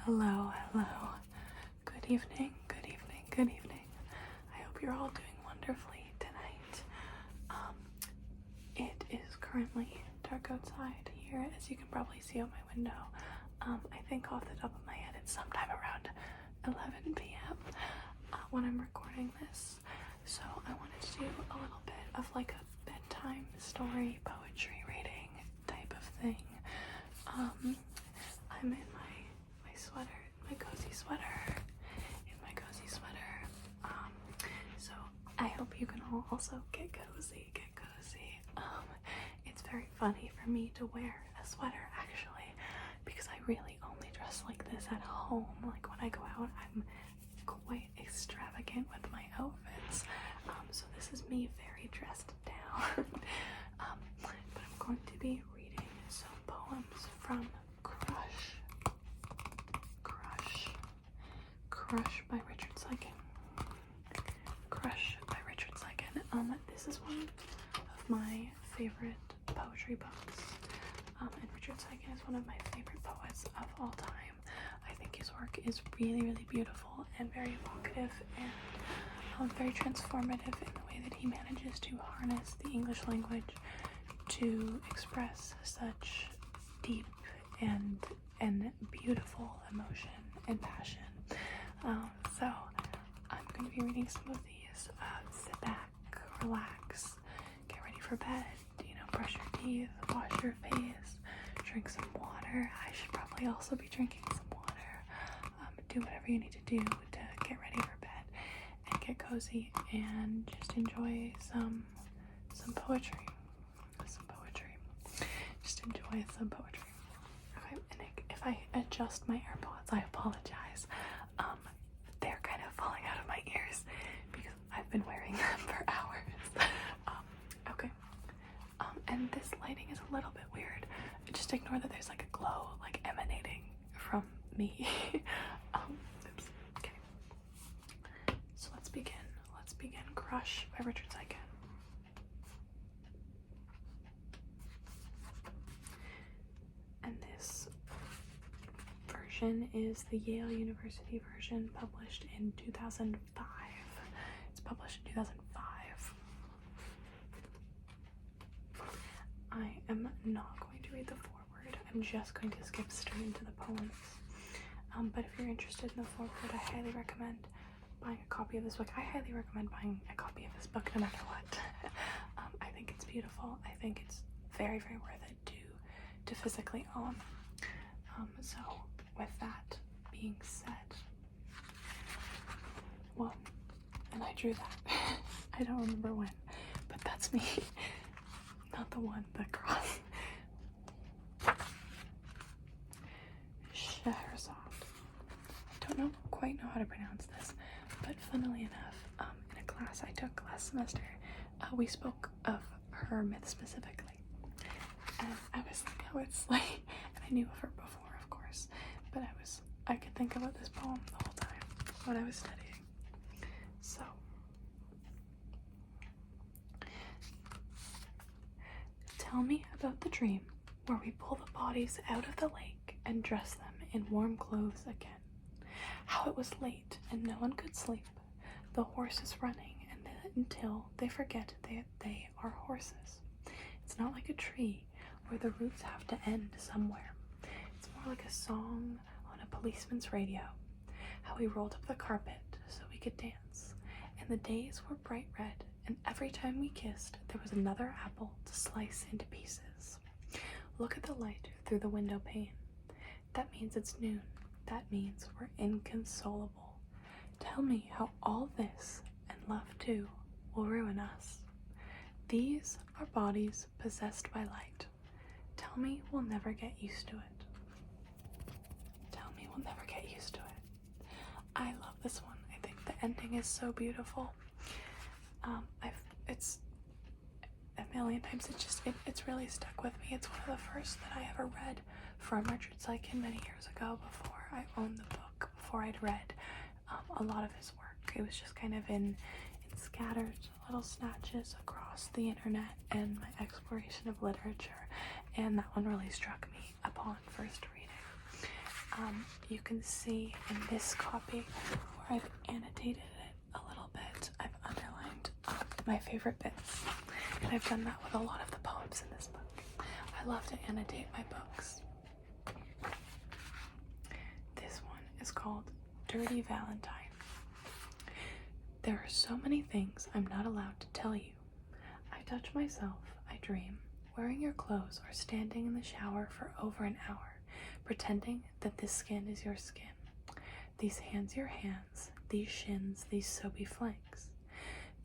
Hello. Good evening, good evening, good evening. I hope you're all doing wonderfully tonight. It is currently dark outside here, as you can probably see out my window. I think off the top of my head it's sometime around 11 p.m. When I'm recording this. So I wanted to do a little bit of like a bedtime story, poetry reading type of thing. I'm in my sweater, my cozy sweater, so I hope you can all also get cozy. It's very funny for me to wear a sweater actually, because I really only dress like this at home. Like when I go out, I'm quite extravagant with my outfits. So this is me very dressed down. But I'm going to be reading some poems from Crush by Richard Siken. This is one of my favorite poetry books. And Richard Siken is one of my favorite poets of all time. I think his work is really beautiful and very evocative and very transformative in the way that he manages to harness the English language to express such deep and beautiful emotion and passion. So I'm going to be reading some of these. Sit back, relax, get ready for bed, brush your teeth, wash your face, drink some water. I should probably also be drinking some water. Do whatever you need to do to get ready for bed and get cozy and just enjoy some poetry. Just enjoy some poetry. Okay, and if I adjust my AirPods, I apologize. They're kind of falling out of my ears because I've been wearing them for hours. Okay. And this lighting is a little bit weird. Just ignore that there's like a glow like emanating from me. Oops. Okay. So let's begin. Crush by Richard Siken. And this version is the Yale University version, published in 2005. It's published in 2005. I am not going to read the foreword. I'm just going to skip straight into the poems. But if you're interested in the foreword, I highly recommend buying a copy of this book. I highly recommend buying a copy of this book no matter what. I think it's beautiful. I think it's very worth it to physically own. So with that being said, well, and I drew that. I don't remember when, but that's me. Not the one, the cross. Scheherazade. I don't quite know how to pronounce this, but funnily enough, in a class I took last semester, we spoke of her myth specifically. And I was like, oh, it's like, and I knew of her before, of course, but I could think about this poem the whole time when I was studying. So, tell me about the dream where we pull the bodies out of the lake and dress them in warm clothes again. How it was late and no one could sleep, the horses running until they forget they are horses. It's not like a tree where the roots have to end somewhere. It's more like a song on a policeman's radio. How we rolled up the carpet so we could dance, and the days were bright red, and every time we kissed, there was another apple to slice into pieces. Look at the light through the window pane. That means it's noon. That means we're inconsolable. Tell me how all this, and love too, will ruin us. These are bodies possessed by light. Tell me we'll never get used to it. I love this one. I think the ending is so beautiful. It's a million times. It's really stuck with me. It's one of the first that I ever read from Richard Siken many years ago, before I owned the book, before I'd read a lot of his work. It was just kind of in scattered little snatches across the internet and my exploration of literature, and that one really struck me upon first reading. You can see in this copy where I've annotated it a little bit. I've underlined my favorite bits, and I've done that with a lot of the poems in this book. I love to annotate my books. This one is called Dirty Valentine. There are so many things I'm not allowed to tell you. I touch myself, I dream, wearing your clothes or standing in the shower for over an hour, pretending that this skin is your skin. These hands your hands, these shins, these soapy flanks.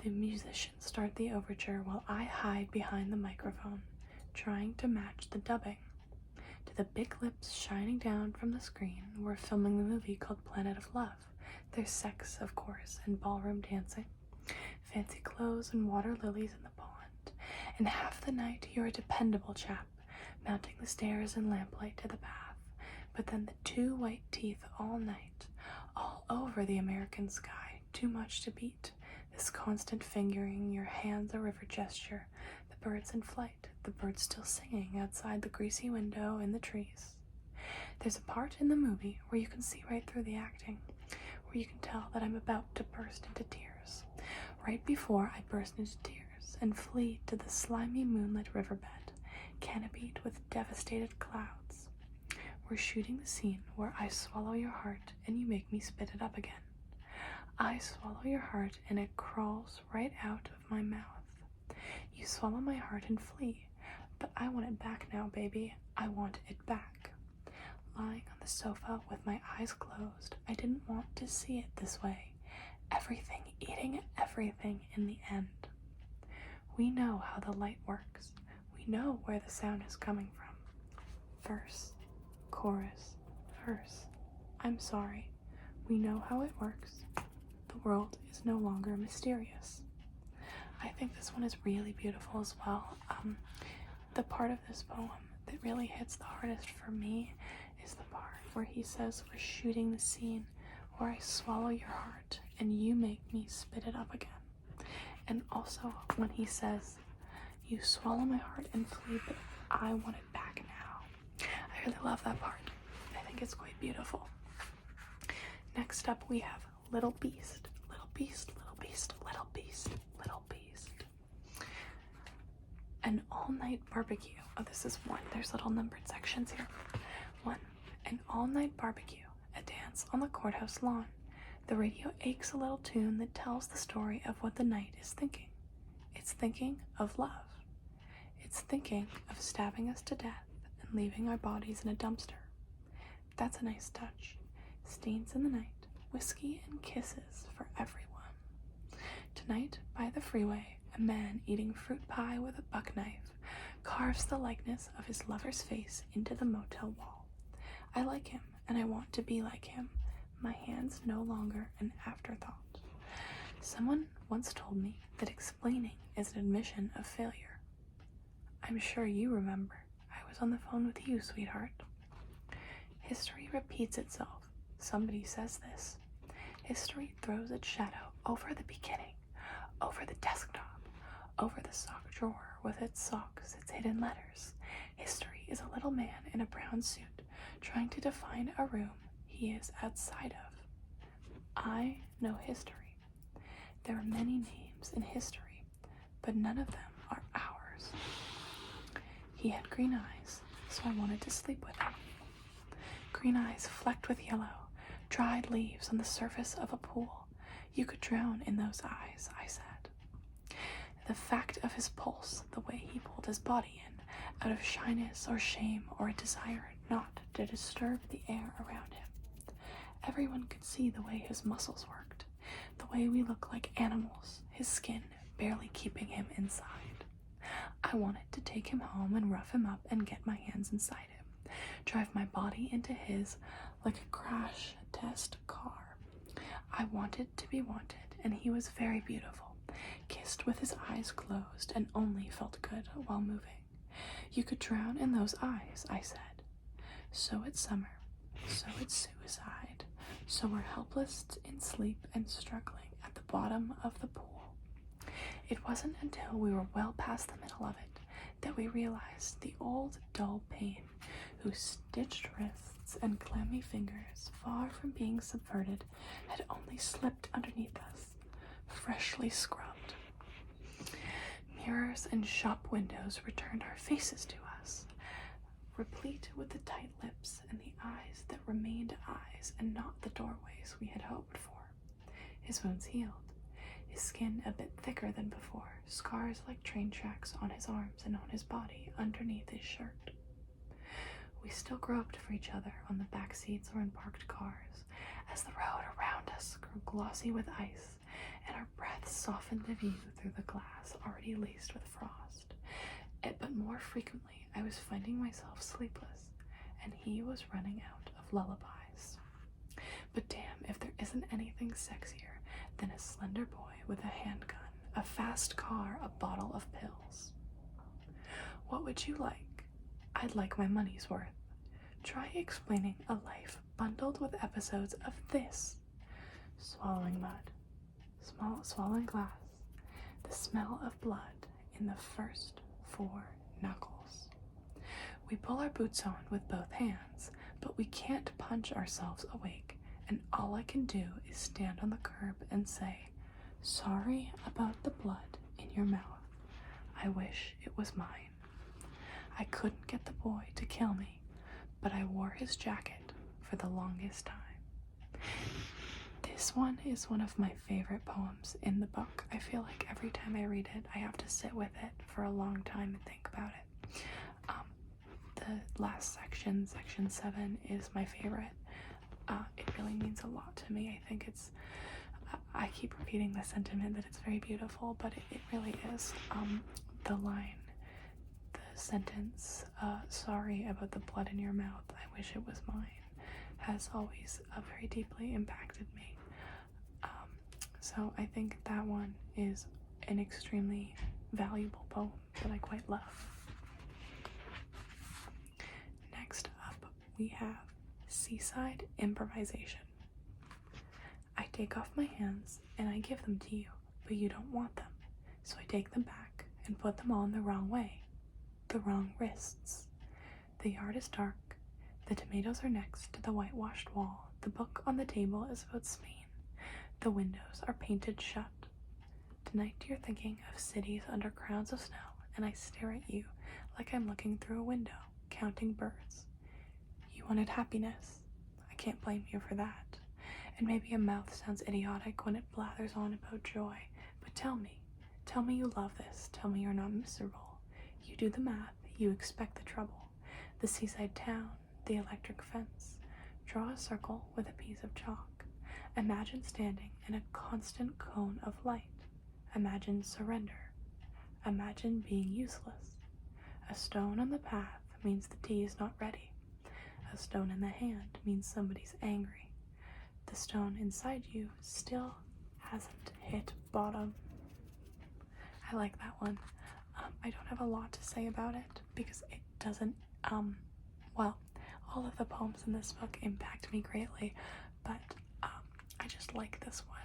The musicians start the overture while I hide behind the microphone, trying to match the dubbing. To the big lips shining down from the screen, we're filming the movie called Planet of Love. There's sex, of course, and ballroom dancing, fancy clothes and water lilies in the pond, and half the night you're a dependable chap, mounting the stairs in lamplight to the bath, but then the 2 white teeth all night, all over the American sky, too much to beat, this constant fingering, your hands a river gesture, the birds in flight, the birds still singing outside the greasy window in the trees. There's a part in the movie where you can see right through the acting, where you can tell that I'm about to burst into tears. Right before I burst into tears and flee to the slimy moonlit riverbed, canopied with devastated clouds. We're shooting the scene where I swallow your heart and you make me spit it up again. I swallow your heart and it crawls right out of my mouth. You swallow my heart and flee, but I want it back now, baby. I want it back. Lying on the sofa with my eyes closed, I didn't want to see it this way. Everything eating everything in the end. We know how the light works. We know where the sound is coming from. Verse, chorus, verse. I'm sorry. We know how it works. The world is no longer mysterious. I think this one is really beautiful as well. The part of this poem that really hits the hardest for me is the part where he says we're shooting the scene where I swallow your heart and you make me spit it up again. And also when he says, you swallow my heart and flee, but I want it back now. I really love that part. I think it's quite beautiful. Next up we have Little Beast. Little Beast, Little Beast, Little Beast, Little Beast. An all-night barbecue. Oh, this is one. There's little numbered sections here. 1. An all-night barbecue. A dance on the courthouse lawn. The radio aches a little tune that tells the story of what the night is thinking. It's thinking of love. It's thinking of stabbing us to death and leaving our bodies in a dumpster. That's a nice touch. Stains in the night. Whiskey and kisses for everyone. Tonight, by the freeway, a man eating fruit pie with a buck knife carves the likeness of his lover's face into the motel wall. I like him, and I want to be like him. My hand's no longer an afterthought. Someone once told me that explaining is an admission of failure. I'm sure you remember. I was on the phone with you, sweetheart. History repeats itself. Somebody says this. History throws its shadow over the beginning, over the desktop, over the sock drawer with its socks, its hidden letters. History is a little man in a brown suit trying to define a room he is outside of. I know history. There are many names in history, but none of them are ours. He had green eyes, so I wanted to sleep with him. Green eyes flecked with yellow, dried leaves on the surface of a pool. You could drown in those eyes, I said. The fact of his pulse, the way he pulled his body in, out of shyness or shame or a desire not to disturb the air around him. Everyone could see the way his muscles worked, the way we look like animals, his skin barely keeping him inside. I wanted to take him home and rough him up and get my hands inside him, drive my body into his like a crash test car. I wanted to be wanted, and he was very beautiful, kissed with his eyes closed and only felt good while moving. You could drown in those eyes, I said. So it's summer, so it's suicide, so we're helpless in sleep and struggling at the bottom of the pool. It wasn't until we were well past the middle of it that we realized the old dull pain whose stitched wrists wrists and clammy fingers, far from being subverted, had only slipped underneath us, freshly scrubbed. Mirrors and shop windows returned our faces to us, replete with the tight lips and the eyes that remained eyes and not the doorways we had hoped for. His wounds healed, his skin a bit thicker than before, scars like train tracks on his arms and on his body underneath his shirt. We still groped for each other on the back seats or in parked cars, as the road around us grew glossy with ice, and our breath softened the view through the glass already laced with frost. But more frequently, I was finding myself sleepless, and he was running out of lullabies. But damn if there isn't anything sexier than a slender boy with a handgun, a fast car, a bottle of pills. What would you like? I'd like my money's worth. Try explaining a life bundled with episodes of this. Swallowing mud, swallowing glass, the smell of blood in the first 4 knuckles. We pull our boots on with both hands, but we can't punch ourselves awake, and all I can do is stand on the curb and say, "Sorry about the blood in your mouth. I wish it was mine." I couldn't get the boy to kill me, but I wore his jacket for the longest time. This one is one of my favorite poems in the book. I feel like every time I read it, I have to sit with it for a long time and think about it. The last section, section 7, is my favorite. It really means a lot to me. I think I keep repeating the sentiment that it's very beautiful, but it really is. The sentence, "Sorry about the blood in your mouth, I wish it was mine," has always very deeply impacted me. So I think that one is an extremely valuable poem that I quite love. Next up, we have Seaside Improvisation. I take off my hands and I give them to you, but you don't want them, so I take them back and put them on the wrong way, the wrong wrists. The yard is dark, the tomatoes are next to the whitewashed wall, the book on the table is about Spain, the windows are painted shut. Tonight you're thinking of cities under crowns of snow, and I stare at you like I'm looking through a window, counting birds. You wanted happiness. I can't blame you for that. And maybe a mouth sounds idiotic when it blathers on about joy, but tell me you love this, tell me you're not miserable. You do the math, you expect the trouble. The seaside town, the electric fence. Draw a circle with a piece of chalk. Imagine standing in a constant cone of light. Imagine surrender. Imagine being useless. A stone on the path means the tea is not ready. A stone in the hand means somebody's angry. The stone inside you still hasn't hit bottom. I like that one. I don't have a lot to say about it because it doesn't, all of the poems in this book impact me greatly, but I just like this one.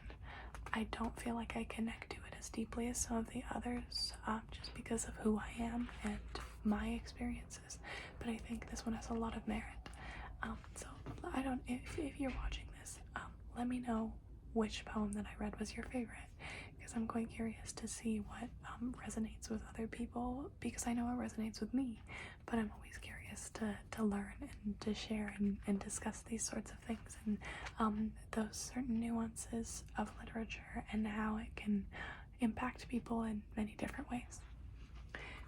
I don't feel like I connect to it as deeply as some of the others, just because of who I am and my experiences, but I think this one has a lot of merit. So if you're watching this, let me know which poem that I read was your favorite, because I'm quite curious to see what resonates with other people, because I know it resonates with me, but I'm always curious to learn and to share and discuss these sorts of things and those certain nuances of literature and how it can impact people in many different ways.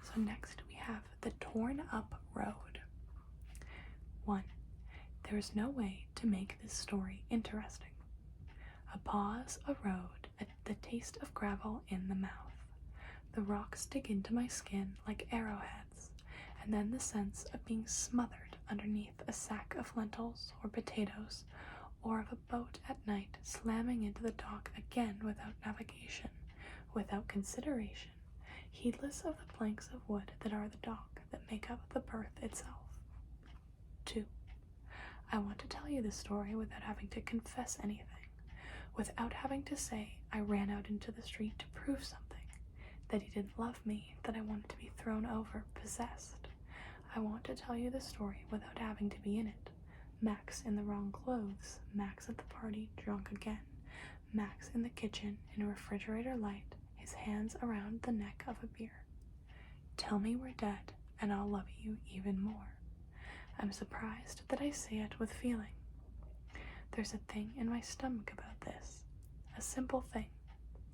So next we have The Torn Up Road. 1. There is no way to make this story interesting. A pause, a road, the taste of gravel in the mouth. The rocks dig into my skin like arrowheads, and then the sense of being smothered underneath a sack of lentils or potatoes, or of a boat at night slamming into the dock again without navigation, without consideration, heedless of the planks of wood that are the dock that make up the berth itself. 2. I want to tell you the story without having to confess anything, without having to say I ran out into the street to prove something, that he didn't love me, that I wanted to be thrown over, possessed. I want to tell you the story without having to be in it, Max in the wrong clothes, Max at the party, drunk again, Max in the kitchen, in a refrigerator light, his hands around the neck of a beer. Tell me we're dead, and I'll love you even more. I'm surprised that I say it with feeling. There's a thing in my stomach about this, a simple thing,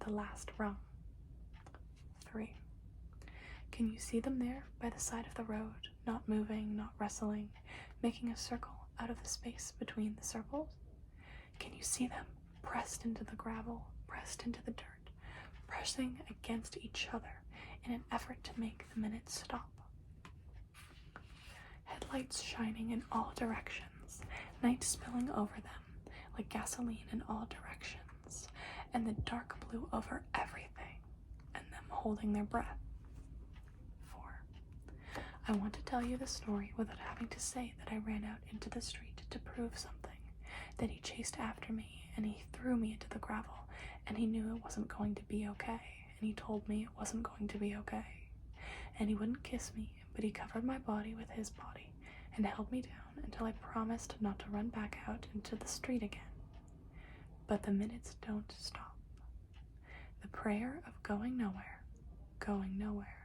the last rung. 3. Can you see them there by the side of the road, not moving, not wrestling, making a circle out of the space between the circles? Can you see them pressed into the gravel, pressed into the dirt, pressing against each other in an effort to make the minutes stop? Headlights shining in all directions, night spilling over them like gasoline in all directions, and the dark blue over everything, and them holding their breath. 4. I want to tell you the story without having to say that I ran out into the street to prove something, that he chased after me, and he threw me into the gravel, and he knew it wasn't going to be okay, and he told me it wasn't going to be okay, and he wouldn't kiss me, but he covered my body with his body, and held me down until I promised not to run back out into the street again. But the minutes don't stop. The prayer of going nowhere, going nowhere.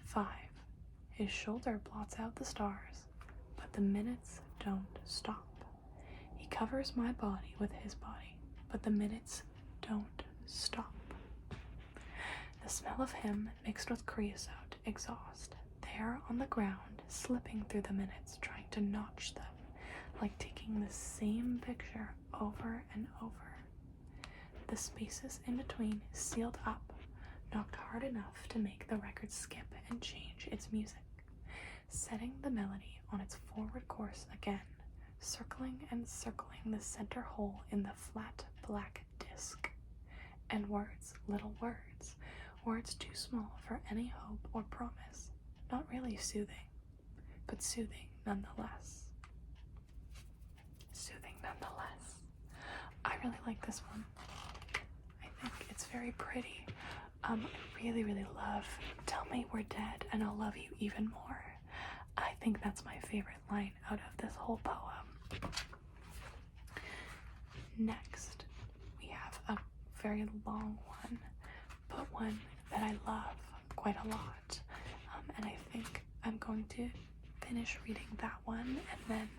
5. His shoulder blots out the stars, but the minutes don't stop. He covers my body with his body, but the minutes don't stop. The smell of him mixed with creosote, exhaust, there on the ground, slipping through the minutes, trying to notch them, like taking the same picture over and over. The spaces in between sealed up, knocked hard enough to make the record skip and change its music, setting the melody on its forward course again, circling and circling the center hole in the flat black disc. And words, little words, words too small for any hope or promise, not really soothing, but soothing nonetheless. Soothing nonetheless. I really like this one. I think it's very pretty. I really, really love "Tell me we're dead and I'll love you even more." I think that's my favorite line out of this whole poem. Next, we have a very long one, but one that I love quite a lot. And I think I'm going to finish reading that one and then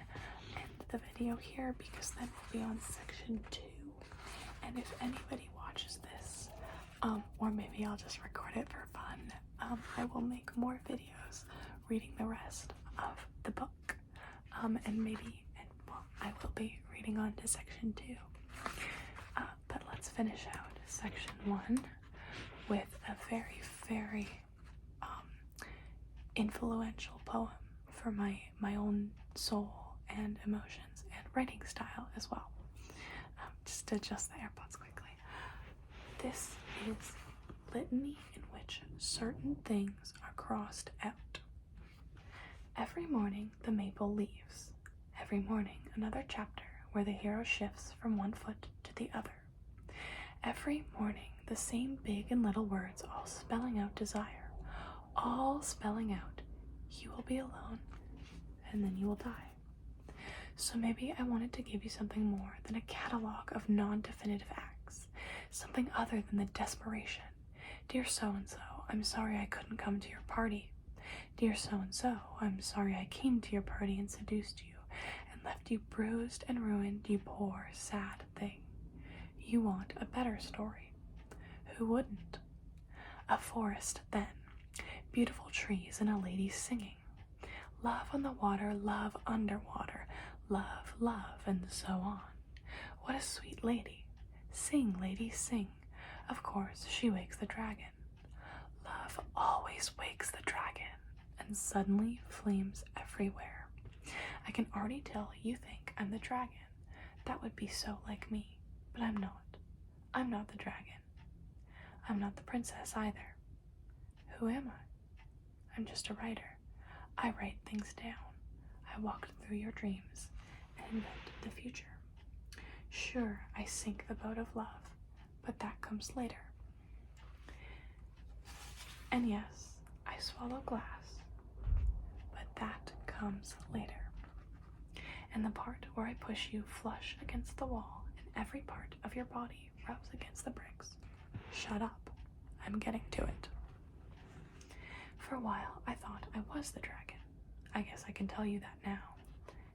end the video here, because then we'll be on section 2. And if anybody watches this, or maybe I'll just record it for fun, I will make more videos reading the rest of the book. I will be reading on to section 2. But let's finish out section 1 with a very, very influential poem for my own soul and emotions and writing style as well. Just to adjust the AirPods quickly. This is litany in which certain things are crossed out. Every morning the maple leaves. Every morning another chapter where the hero shifts from one foot to the other. Every morning the same big and little words, all spelling out desire, all spelling out, you will be alone, and then you will die. So maybe I wanted to give you something more than a catalog of non-definitive acts, something other than the desperation. Dear so-and-so, I'm sorry I couldn't come to your party. Dear so-and-so, I'm sorry I came to your party and seduced you, and left you bruised and ruined, you poor, sad thing. You want a better story. Who wouldn't? A forest, then. Beautiful trees and a lady singing. Love on the water, love underwater, love, love, and so on. What a sweet lady. Sing, lady, sing. Of course, she wakes the dragon. Love always wakes the dragon. And suddenly, flames everywhere. I can already tell you think I'm the dragon. That would be so like me, but I'm not. I'm not the dragon. I'm not the princess either. Who am I? I'm just a writer. I write things down. I walk through your dreams and invent the future. Sure, I sink the boat of love, but that comes later. And yes, I swallow glass, but that comes later. and the part where I push you flush against the wall and every part of your body rubs against the bricks. Shut up. I'm getting to it. For a while, I thought I was the dragon. I guess I can tell you that now.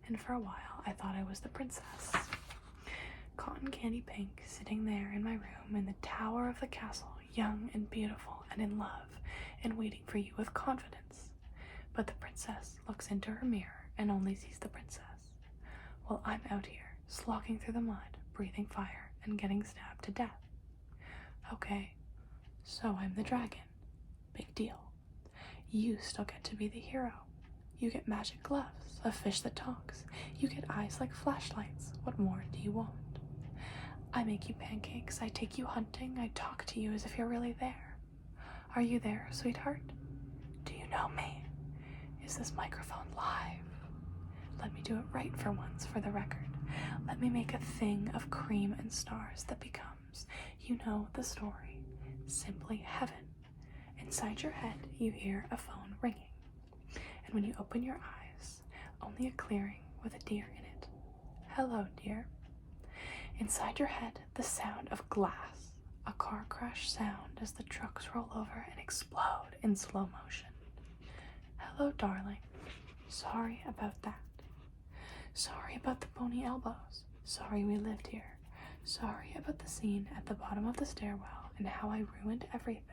And for a while, I thought I was the princess. Cotton candy pink, sitting there in my room in the tower of the castle, young and beautiful and in love, and waiting for you with confidence. But the princess looks into her mirror and only sees the princess, while I'm out here, slogging through the mud, breathing fire, and getting stabbed to death. Okay, so I'm the dragon. Big deal. You still get to be the hero. You get magic gloves, a fish that talks. You get eyes like flashlights. What more do you want? I make you pancakes, I take you hunting, I talk to you as if you're really there. Are you there, sweetheart? Do you know me? Is this microphone live? Let me do it right for once, for the record. Let me make a thing of cream and stars that becomes, you know the story, simply heaven. Inside your head, you hear a phone ringing. And when you open your eyes, only a clearing with a deer in it. Hello, dear. Inside your head, the sound of glass, a car crash sound as the trucks roll over and explode in slow motion. Hello, darling. Sorry about that. Sorry about the bony elbows. Sorry we lived here. Sorry about the scene at the bottom of the stairwell and how I ruined everything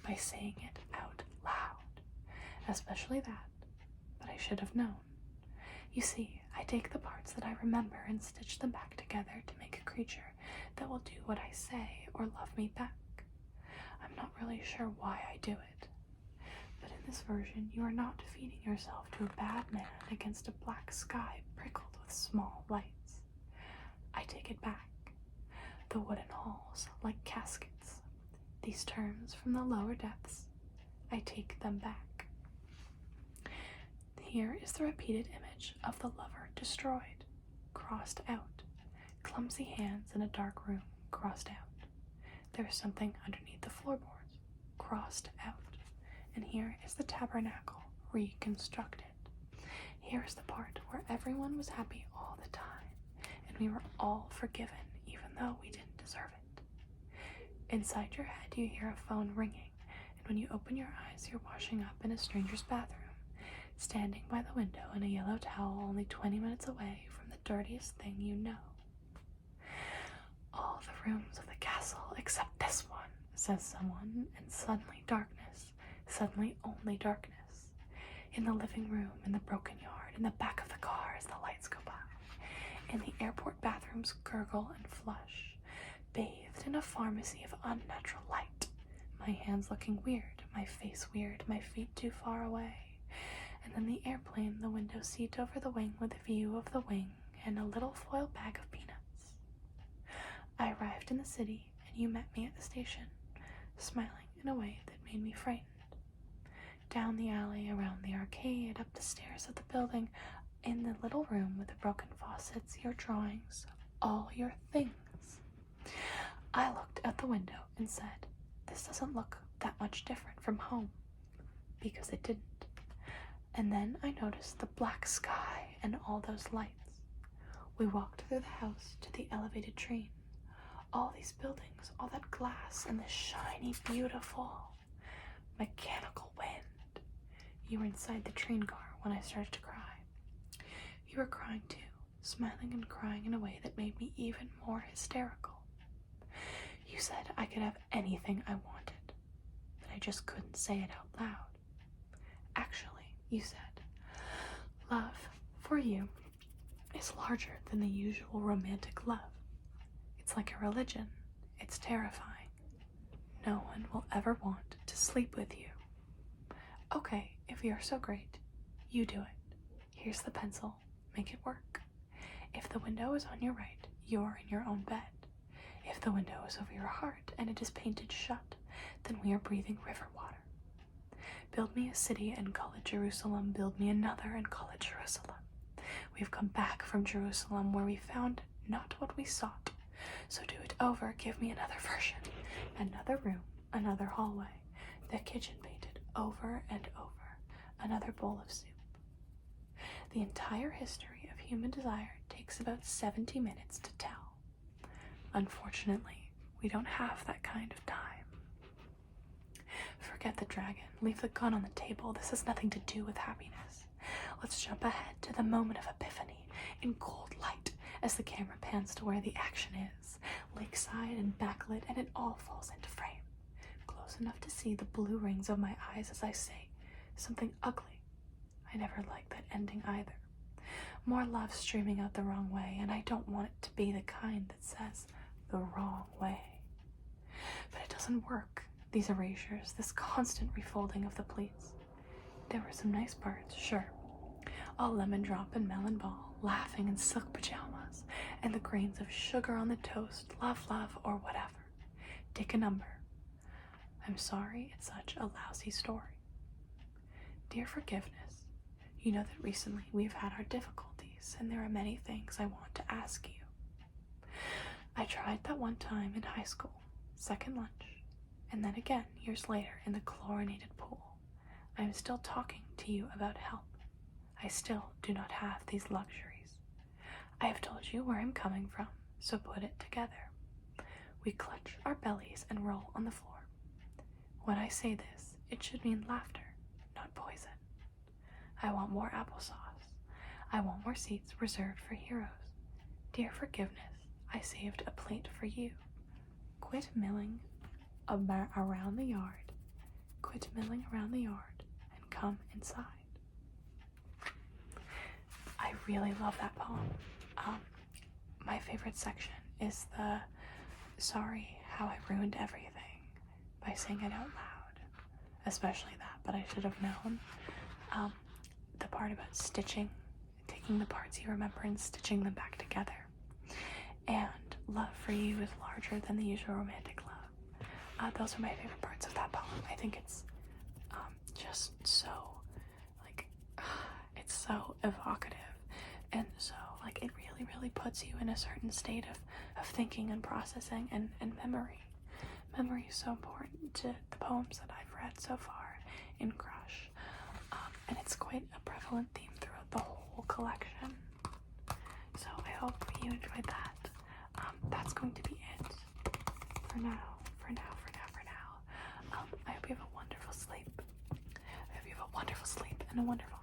by saying it out loud. Especially that, but I should have known. You see, I take the parts that I remember and stitch them back together to make a creature that will do what I say or love me back. I'm not really sure why I do it. But in this version, you are not feeding yourself to a bad man against a black sky prickled with small lights. I take it back. The wooden halls, like caskets. These terms from the lower depths, I take them back. Here is the repeated image of the lover destroyed, crossed out, clumsy hands in a dark room, crossed out. There is something underneath the floorboards, crossed out. And here is the tabernacle, reconstructed. Here is the part where everyone was happy all the time, and we were all forgiven, even though we didn't deserve it. Inside your head, you hear a phone ringing, and when you open your eyes, you're washing up in a stranger's bathroom, standing by the window in a yellow towel only 20 minutes away from the dirtiest thing you know. All the rooms of the castle except this one, says someone, and suddenly darkness, suddenly only darkness. In the living room, in the broken yard, in the back of the car as the lights go by, in the airport bathrooms gurgle and flush, bathed in a pharmacy of unnatural light, my hands looking weird, my face weird, my feet too far away. And then the airplane, the window seat over the wing with a view of the wing and a little foil bag of peanuts. I arrived in the city and you met me at the station, smiling in a way that made me frightened. Down the alley, around the arcade, up the stairs of the building, in the little room with the broken faucets, your drawings, all your things. I looked out the window and said, this doesn't look that much different from home, because it didn't. And then I noticed the black sky and all those lights. We walked through the house to the elevated train. All these buildings, all that glass, and the shiny, beautiful, mechanical wind. You were inside the train car when I started to cry. You were crying too, smiling and crying in a way that made me even more hysterical. You said I could have anything I wanted, but I just couldn't say it out loud. Actually, you said, love for you is larger than the usual romantic love. It's like a religion. It's terrifying. No one will ever want to sleep with you. Okay, if you're so great, you do it. Here's the pencil. Make it work. If the window is on your right, you're in your own bed. If the window is over your heart and it is painted shut, then we are breathing river water. Build me a city and call it Jerusalem. Build me another and call it Jerusalem. We've come back from Jerusalem where we found not what we sought. So do it over. Give me another version. Another room, another hallway. The kitchen painted over and over. Another bowl of soup. The entire history of human desire takes about 70 minutes to tell. Unfortunately, we don't have that kind of time. Forget the dragon. Leave the gun on the table. This has nothing to do with happiness. Let's jump ahead to the moment of epiphany in cold light as the camera pans to where the action is, lakeside and backlit, and it all falls into frame. Close enough to see the blue rings of my eyes as I say something ugly. I never liked that ending either. More love streaming out the wrong way, and I don't want it to be the kind that says the wrong way. But it doesn't work. These erasures, this constant refolding of the pleats. There were some nice parts, sure. All lemon drop and melon ball, laughing in silk pajamas, and the grains of sugar on the toast, love, or whatever. Take a number. I'm sorry it's such a lousy story. Dear Forgiveness, you know that recently we've had our difficulties, and there are many things I want to ask you. I tried that one time in high school, second lunch, and then again years later in the chlorinated pool. I am still talking to you about help. I still do not have these luxuries. I have told you where I'm coming from, so put it together. We clutch our bellies and roll on the floor. When I say this, it should mean laughter, not poison. I want more applesauce. I want more seats reserved for heroes. Dear Forgiveness, I saved a plate for you. Quit milling around the yard. Quit milling around the yard and come inside. I really love that poem. My favorite section is the sorry how I ruined everything by saying it out loud. Especially that, but I should have known. The part about stitching, taking the parts you remember and stitching them back together. And love for you is larger than the usual romantic love. Those are my favorite parts of that poem. I think it's just so, it's so evocative. And so, it really puts you in a certain state of thinking and processing and memory. Memory is so important to the poems that I've read so far in Crush. And it's quite a prevalent theme throughout the whole collection. So I hope you enjoyed that. That's going to be it for now. I hope you have a wonderful sleep. I hope you have a wonderful sleep and a wonderful